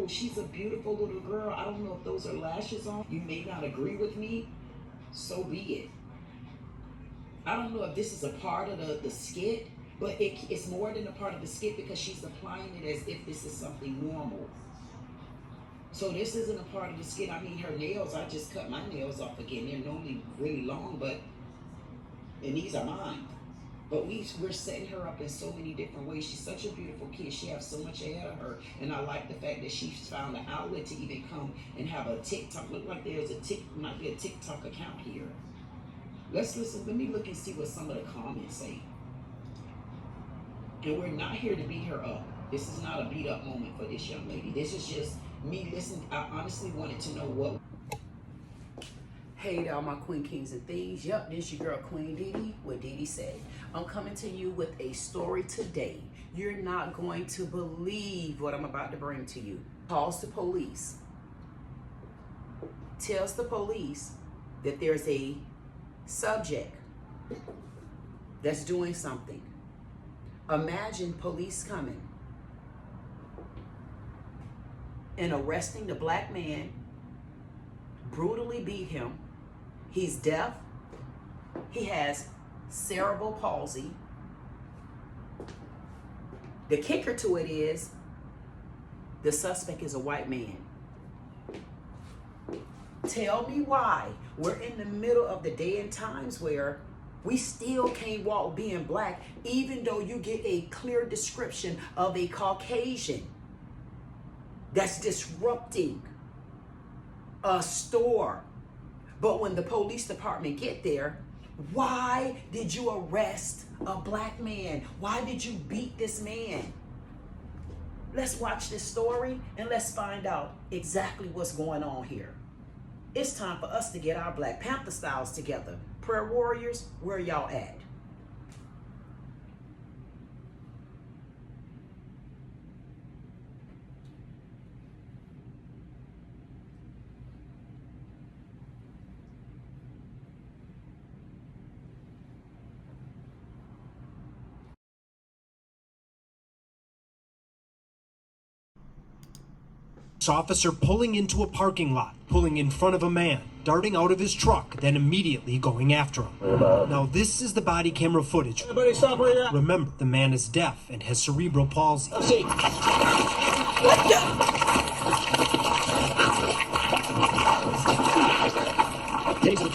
She's a beautiful little girl. I don't know if those are lashes on. You may not agree with me. So be it. I don't know if this is a part of the skit, but it's more than a part of the skit because she's applying it as if this is something normal. So this isn't a part of the skit. I mean, her nails, I just cut my nails off again. They're normally really long, and these are mine. But we're setting her up in so many different ways. She's such a beautiful kid. She has so much ahead of her. And I like the fact that she's found an outlet to even come and have a TikTok. Look like there's might be a TikTok account here. Let's listen. Let me look and see what some of the comments say. And we're not here to beat her up. This is not a beat up moment for this young lady. This is just me listening. I honestly wanted to know what. Hey to all my queen, kings, and thieves. Yep, this your girl Queen Dee Dee with Dee Dee Said. I'm coming to you with a story today. You're not going to believe what I'm about to bring to you. Calls the police. Tells the police that there's a subject that's doing something. Imagine police coming and arresting the black man, brutally beat him. He's deaf. He has cerebral palsy. The kicker to it is the suspect is a white man. Tell me why we're in the middle of the day and times where we still can't walk being black, even though you get a clear description of a Caucasian that's disrupting a store. But when the police department get there, why did you arrest a black man? Why did you beat this man? Let's watch this story and let's find out exactly what's going on here. It's time for us to get our Black Panther styles together. Prayer warriors, where y'all at? Officer pulling into a parking lot, pulling in front of a man, darting out of his truck, then immediately going after him. Now this is the body camera footage. Everybody stop where you're at. Remember, the man is deaf and has cerebral palsy. Let's see. What the? Taser.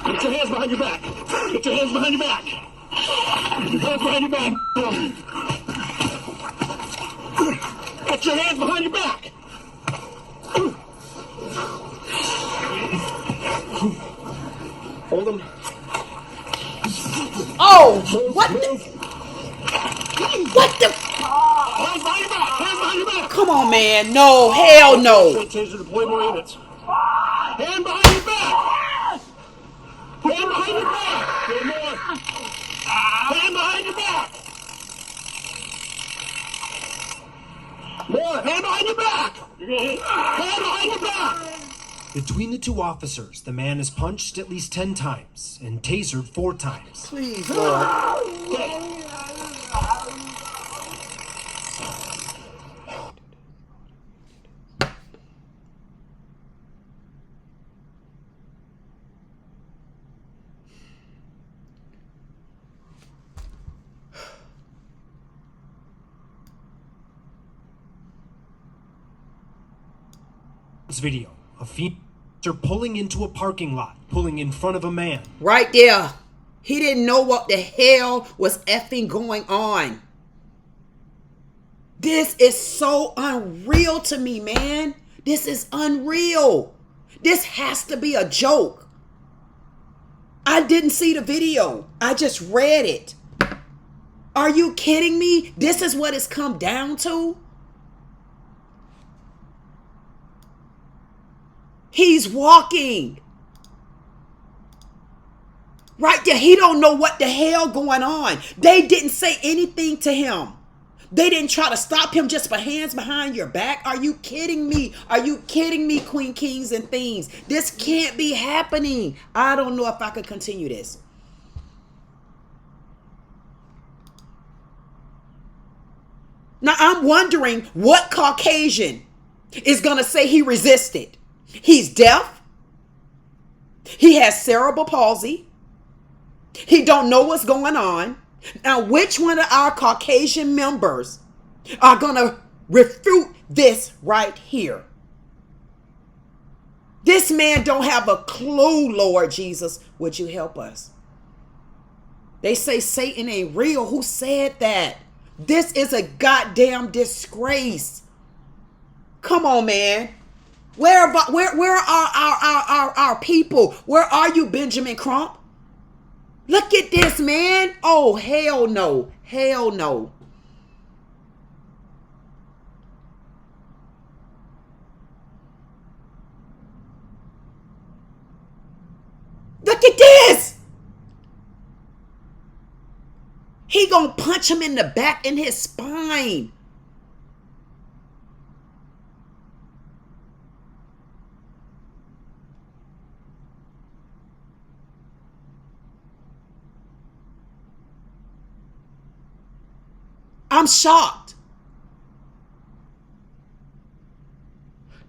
Get your hands behind your back. Get your hands behind your back. Get your hands behind your back. Get your hands behind your back. Hold them. Oh, what the? What the? Hands behind your back. Hands behind your back. Come on, man. No, hell no. Taser, deploy more units. Hand behind your back. Hand behind your back. Get more. Hand behind your back. More. Hand behind your back. Hand behind your back. Between the two officers, the man is punched at least 10 times and tasered 4 times. Please, Lord. This video, a female pulling into a parking lot, pulling in front of a man. Right there. He didn't know what the hell was effing going on. This is so unreal to me, man. This is unreal. This has to be a joke. I didn't see the video. I just read it. Are you kidding me? This is what it's come down to? He's walking. Right there. He don't know what the hell going on. They didn't say anything to him. They didn't try to stop him just for hands behind your back. Are you kidding me? Are you kidding me, Queen, Kings, and Things? This can't be happening. I don't know if I could continue this. Now I'm wondering what Caucasian is going to say he resisted. He's deaf. He has cerebral palsy. He don't know what's going on. Now, which one of our Caucasian members are going to refute this right here? This man don't have a clue, Lord Jesus. Would you help us? They say Satan ain't real. Who said that? This is a goddamn disgrace. Come on, man. Where are our people? Where are you, Benjamin Crump? Look at this, man. Oh, hell no. Hell no. Look at this. He gonna punch him in the back in his spine. I'm shocked.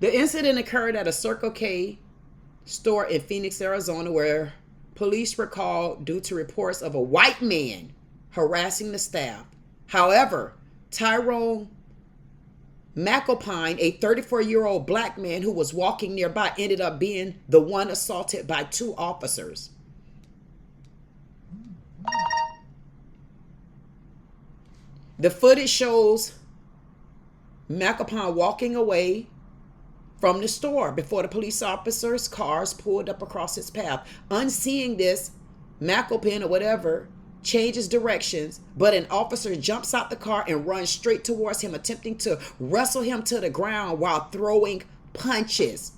The incident occurred at a Circle K store in Phoenix, Arizona, where police were called due to reports of a white man harassing the staff. However, Tyrone McAlpine, a 34-year-old black man who was walking nearby, ended up being the one assaulted by two officers. The footage shows McAlpine walking away from the store before the police officers' cars pulled up across his path. Unseeing this, McAlpine or whatever changes directions, but an officer jumps out the car and runs straight towards him, attempting to wrestle him to the ground while throwing punches.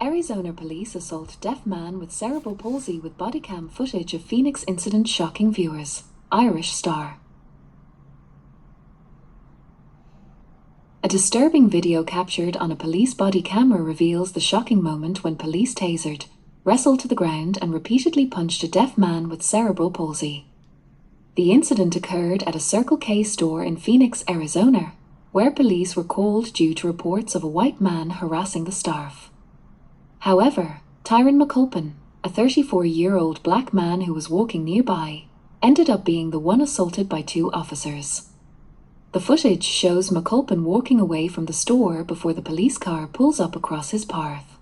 Arizona police assault deaf man with cerebral palsy with body cam footage of Phoenix incident shocking viewers. Irish Star. A disturbing video captured on a police body camera reveals the shocking moment when police tasered, wrestled to the ground and repeatedly punched a deaf man with cerebral palsy. The incident occurred at a Circle K store in Phoenix, Arizona, where police were called due to reports of a white man harassing the staff. However, Tyrone McAlpine, a 34-year-old black man who was walking nearby, ended up being the one assaulted by two officers. The footage shows McAlpine walking away from the store before the police car pulls up across his path.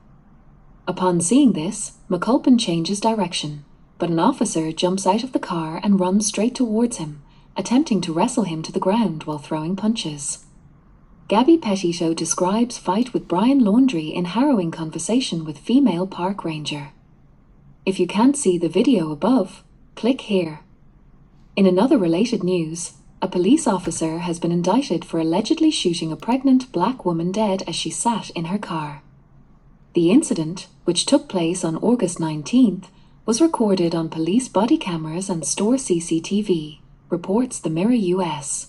Upon seeing this, McAlpine changes direction, but an officer jumps out of the car and runs straight towards him, attempting to wrestle him to the ground while throwing punches. Gabby Petito describes fight with Brian Laundrie in harrowing conversation with female park ranger. If you can't see the video above, click here. In another related news, a police officer has been indicted for allegedly shooting a pregnant black woman dead as she sat in her car. The incident, which took place on August 19th, was recorded on police body cameras and store CCTV, reports the Mirror US.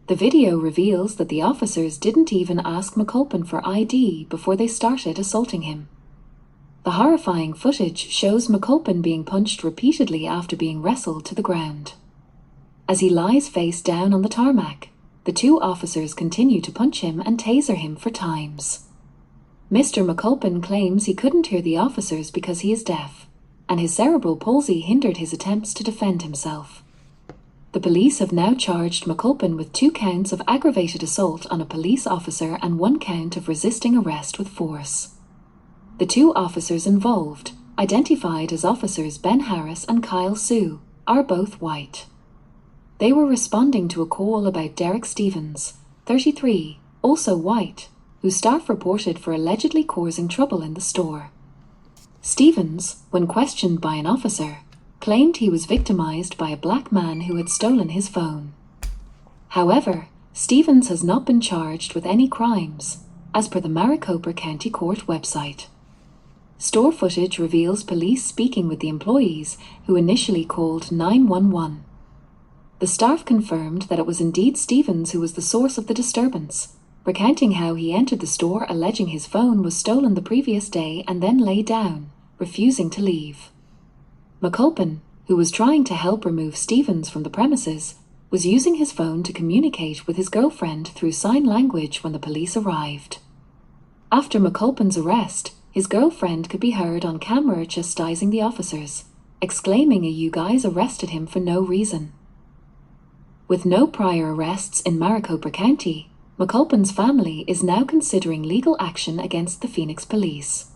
The video reveals that the officers didn't even ask McAlpine for ID before they started assaulting him. The horrifying footage shows McAlpine being punched repeatedly after being wrestled to the ground. As he lies face down on the tarmac, the two officers continue to punch him and taser him for times. Mr. McAlpine claims he couldn't hear the officers because he is deaf, and his cerebral palsy hindered his attempts to defend himself. The police have now charged McAlpine with 2 counts of aggravated assault on a police officer and 1 count of resisting arrest with force. The 2 officers involved, identified as officers Ben Harris and Kyle Sue, are both white. They were responding to a call about Derek Stevens, 33, also white, whose staff reported for allegedly causing trouble in the store. Stevens, when questioned by an officer, claimed he was victimized by a black man who had stolen his phone. However, Stevens has not been charged with any crimes, as per the Maricopa County Court website. Store footage reveals police speaking with the employees who initially called 911. The staff confirmed that it was indeed Stevens who was the source of the disturbance, recounting how he entered the store alleging his phone was stolen the previous day and then lay down, refusing to leave. McCulpin, who was trying to help remove Stevens from the premises, was using his phone to communicate with his girlfriend through sign language when the police arrived. After McCulpin's arrest, his girlfriend could be heard on camera chastising the officers, exclaiming you guys arrested him for no reason. With no prior arrests in Maricopa County, McCulpin's family is now considering legal action against the Phoenix police.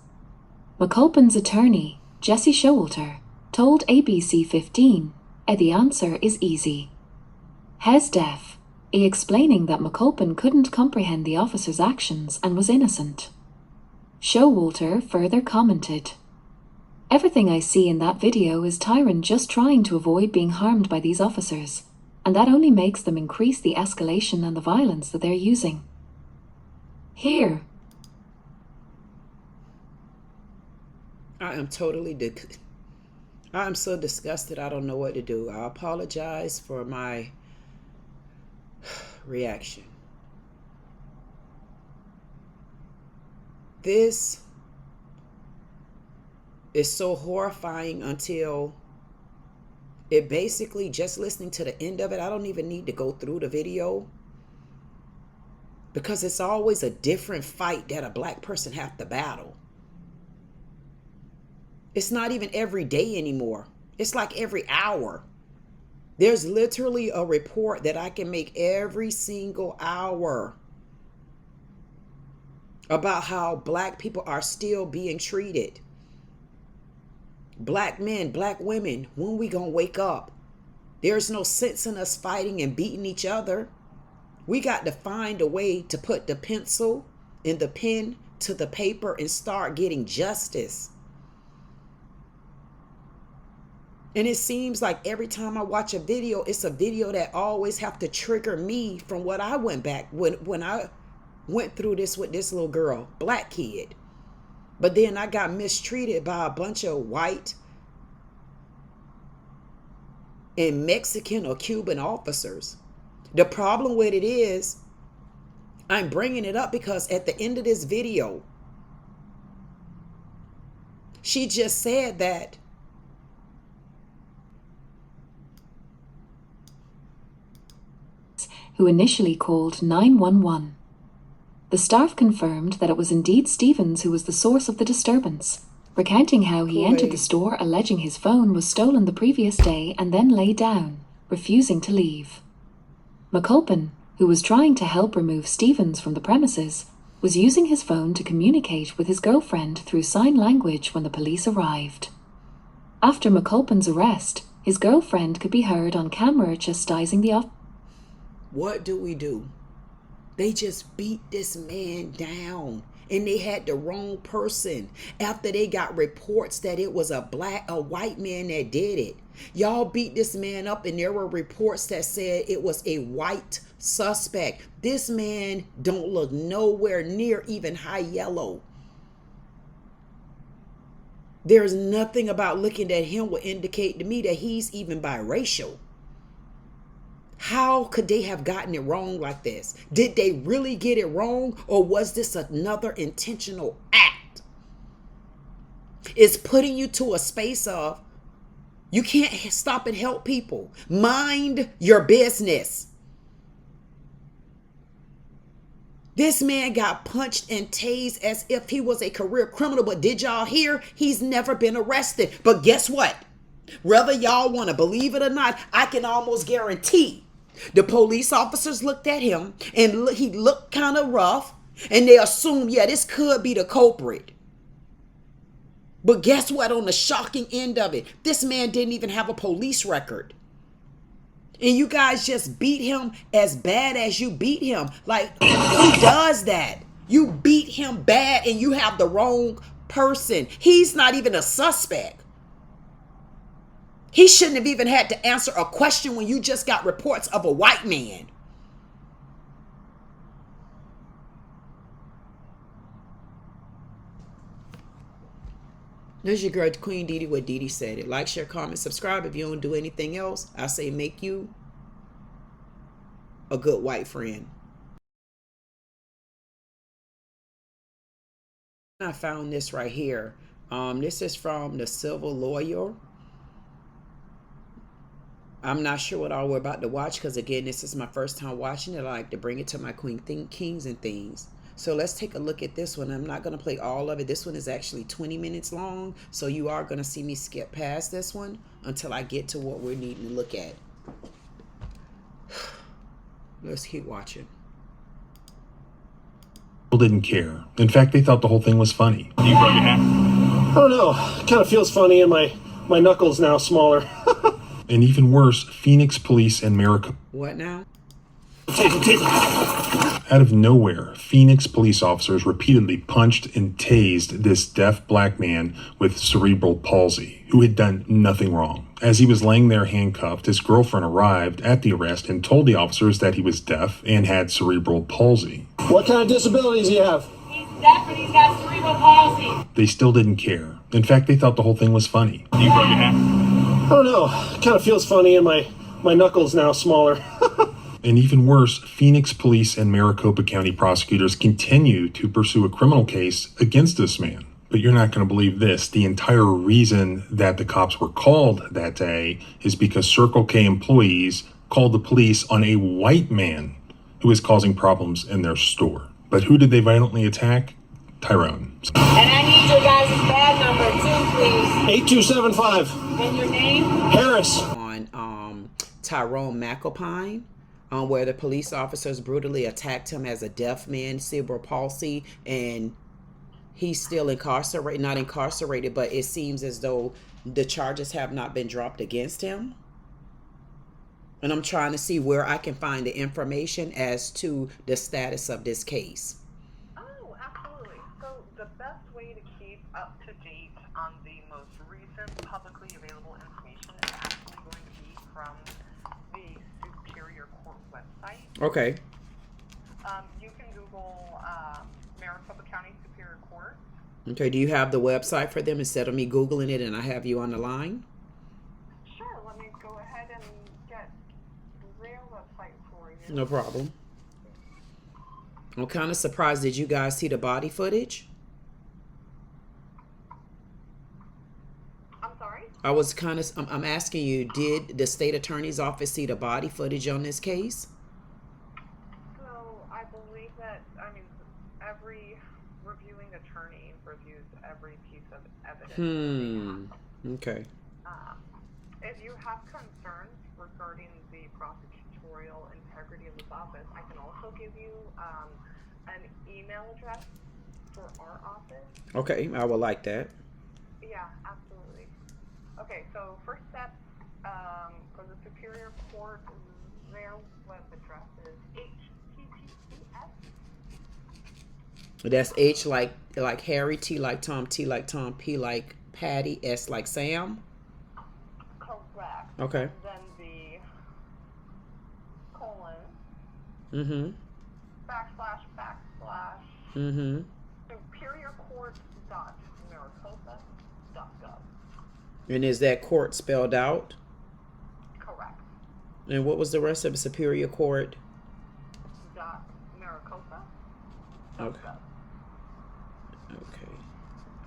McCulpin's attorney, Jesse Showalter, told ABC 15, the answer is easy. Hes deaf, explaining that McCulpin couldn't comprehend the officer's actions and was innocent. Showalter further commented, "Everything I see in that video is Tyron just trying to avoid being harmed by these officers, and that only makes them increase the escalation and the violence that they're using. Here." I am so disgusted. I don't know what to do. I apologize for my reaction. This is so horrifying until it basically, just listening to the end of it, I don't even need to go through the video, because it's always a different fight that a black person have to battle. It's not even every day anymore. It's like every hour. There's literally a report that I can make every single hour about how black people are still being treated. Black men, black women, when we gonna wake up? There's no sense in us fighting and beating each other. We got to find a way to put the pencil and the pen to the paper and start getting justice. And it seems like every time I watch a video, it's a video that always have to trigger me from what I went back when I went through this with this little girl, black kid. But then I got mistreated by a bunch of white and Mexican or Cuban officers. The problem with it is, I'm bringing it up because at the end of this video, she just said that who initially called 911. The staff confirmed that it was indeed Stevens who was the source of the disturbance, recounting how he entered the store alleging his phone was stolen the previous day and then lay down, refusing to leave. McCulpin, who was trying to help remove Stevens from the premises, was using his phone to communicate with his girlfriend through sign language when the police arrived. After McCulpin's arrest, his girlfriend could be heard on camera chastising the officer. What do? They just beat this man down, and they had the wrong person after they got reports that it was a white man that did it. Y'all beat this man up, and there were reports that said it was a white suspect. This man don't look nowhere near even high yellow. There's nothing about looking at him would indicate to me that he's even biracial. How could they have gotten it wrong like this? Did they really get it wrong, or was this another intentional act? It's putting you to a space of, you can't stop and help people. Mind your business. This man got punched and tased as if he was a career criminal, but did y'all hear? He's never been arrested. But guess what? Whether y'all want to believe it or not, I can almost guarantee the police officers looked at him and he looked kind of rough, and they assumed, yeah, this could be the culprit. But guess what? On the shocking end of it, this man didn't even have a police record. And you guys just beat him as bad as you beat him. Like, who does that? You beat him bad and you have the wrong person. He's not even a suspect. He shouldn't have even had to answer a question when you just got reports of a white man. There's your girl, Queen Dee Dee, what Dee Dee said it. Like, share, comment, subscribe. If you don't do anything else, I say make you a good white friend. I found this right here. This is from the Civil Lawyer. I'm not sure what all we're about to watch because, again, this is my first time watching it. I like to bring it to my kings and things. So let's take a look at this one. I'm not going to play all of it. This one is actually 20 minutes long. So you are going to see me skip past this one until I get to what we're needing to look at. Let's keep watching. People didn't care. In fact, they thought the whole thing was funny. Do you grow your hair? I don't know. It kind of feels funny and my knuckles now smaller. And even worse, Phoenix police and Maricopa. What now? Out of nowhere, Phoenix police officers repeatedly punched and tased this deaf black man with cerebral palsy, who had done nothing wrong. As he was laying there handcuffed, his girlfriend arrived at the arrest and told the officers that he was deaf and had cerebral palsy. What kind of disabilities do you have? He's deaf and he's got cerebral palsy. They still didn't care. In fact, they thought the whole thing was funny. Do you grow your hair? I don't know. It kind of feels funny and my knuckles now smaller. And even worse, Phoenix police and Maricopa County prosecutors continue to pursue a criminal case against this man. But you're not going to believe this. The entire reason that the cops were called that day is because Circle K employees called the police on a white man who was causing problems in their store. But who did they violently attack? Tyrone. And I need your guys' bag number too, please. 8275. And your name? Harris. On Tyrone McAlpine, where the police officers brutally attacked him as a deaf man, cerebral palsy, and he's still incarcerated, not incarcerated, but it seems as though the charges have not been dropped against him. And I'm trying to see where I can find the information as to the status of this case. Oh, absolutely. So the best way to keep up to date on the most recent publicly available information is actually going to be from the Superior Court website. Okay. You can Google Maricopa County Superior Court. Okay, do you have the website for them instead of me Googling it and I have you on the line? Sure, let me go ahead and get their website for you. No problem. I'm kind of surprised. Did you guys see the body footage? I'm sorry? I was kind of, I'm asking you, did the state attorney's office see the body footage on this case? So I believe that, every reviewing attorney reviews every piece of evidence. Okay. If you have concerns regarding the prosecutorial integrity of this office, I can also give you an email address for our office. Okay, I would like that. Yeah, absolutely. Okay, so first step for the Superior Court, their web address is https. That's H like Harry, T like Tom, T like Tom, P like Patty, S like Sam. Correct. Okay. And then the colon. superiorcourt.maricopa.gov. And is that court spelled out? Correct. And what was the rest of the Superior Court? .maricopa.gov. Okay.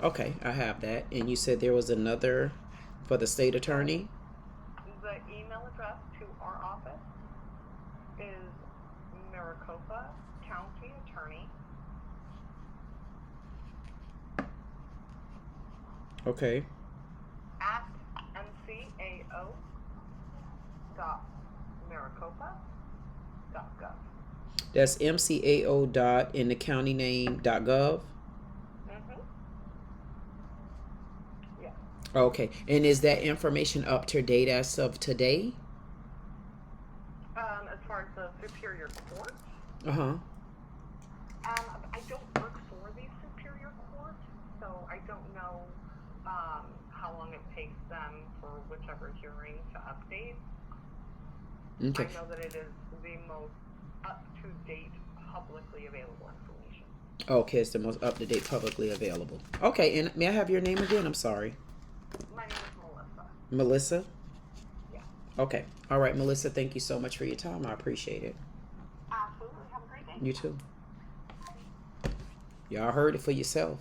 Okay, I have that. And you said there was another for the state attorney? The email address to our office is Maricopa County Attorney. Okay. At mcao.maricopa.gov. That's MCAO dot in the county name .gov. Yeah. Okay, and is that information up to date as of today? As far as the Superior Court, Uh-huh. I don't work for the Superior Court, so I don't know how long it takes them for whichever hearing to update. Okay. I know that it is the most up-to-date publicly available information. Okay, it's the most up-to-date publicly available. Okay, and may I have your name again? I'm sorry. My name is Melissa. Melissa? Yeah. Okay. All right, Melissa, thank you so much for your time. I appreciate it. You too. Y'all heard it for yourself.